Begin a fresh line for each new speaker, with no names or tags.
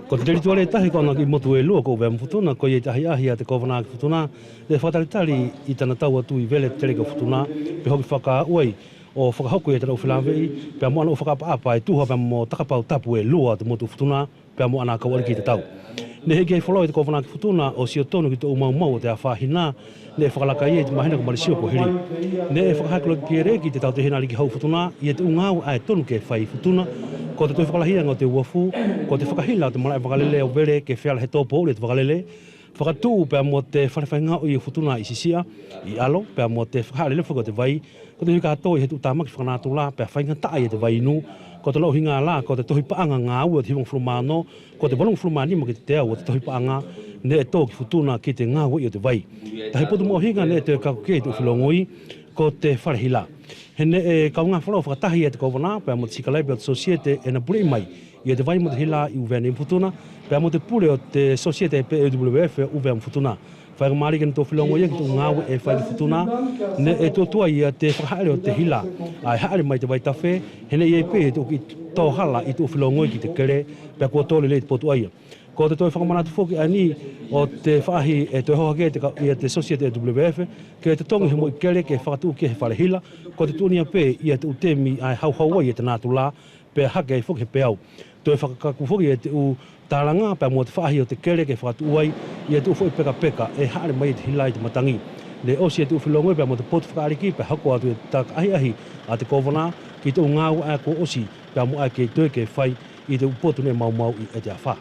Ko te teri tuare tahi kona ki motu e lua ko wea mwhutuna, ko i tahi ahia te kovana ki whutuna, le whataritari i tana tau atu I vele te tereka whutuna, pe hoki whaka uai o whakahoko e tera uwhilamvei, pe mo ana o whakapaapa e tuha pe mo takapau tapu e lua te motu whutuna, pe mo ana kawari ki te tau. Ne heki ai wholoi te kovana ki whutuna o sio tonu ki te umau o te awhahina, ne whakalaka I e te mahina ko marisio ko hiri. Ne e whakahakalo ki pere ki te tau te hena ki hau whutuna, I e te ungau a e tonu ke whai whutuna, ko te toi whakalahia ngā te uafu, ko te whakahila te malai whakalele o vere ke whiala he tōpo le te whakalele, whakatū pēr mo te whanewhainga o I whutuna I sisia, I alo, pēr mo te whakalele whako te vai, ko te hika hatoi he tu tāmaki whakanātu la, pēr whainga tae e te vai inu, ko te lau hinga la, ko te tohi paanga ngā ua te hivang whrumano, ko te walung whrumanima ki te te au o te tohi paanga, ne e tō ki whutuna ki te ngā ua I o te vai. Tahi potu mo hinga ne te kakukei tu whilongoi, ko te wharehila. Hene e kaunga whalau whakatahi e te kovana, pēr mo te sikalai pēr te societe e na puri mai, I te vai mo te hila I uwea ni mwhutuna, pēr mo te pule o te societe e PWF uwea mwhutuna. Whainga maari kena tō whilongo ia ki tō ngāwe e whainga whutuna, ne e tōtua ia te whakahaere o te hila, ai haere mai te vai tawhe, hene I e pē tō ki tō hala I tō whilongo ki te kere, pēr kua tōle le te potu aia. Ko te toi whakamanatu whoki ani o te whaahi e toi hohake I te societe e WF, ke te tongi he mo I kere ke whakatu ki he wharehila, ko te tūnia pē I te utemi ai hauhauai e te nātu la, pē hake e whoki he pē au. Toi whakakaku whoki e te u tāranga, pē mo te whaahi o te kere ke whakatu uai, I te ufoi peka peka, e haere mai te hila I te matangi. Le osi e te uwhilongoi pē mo te potu whakaariki, pē hako atu e taka ahi a te kovana, ki te ungāu a ko osi, pē mo ai ke toi ke whai I te upotu ne mau I e te awha.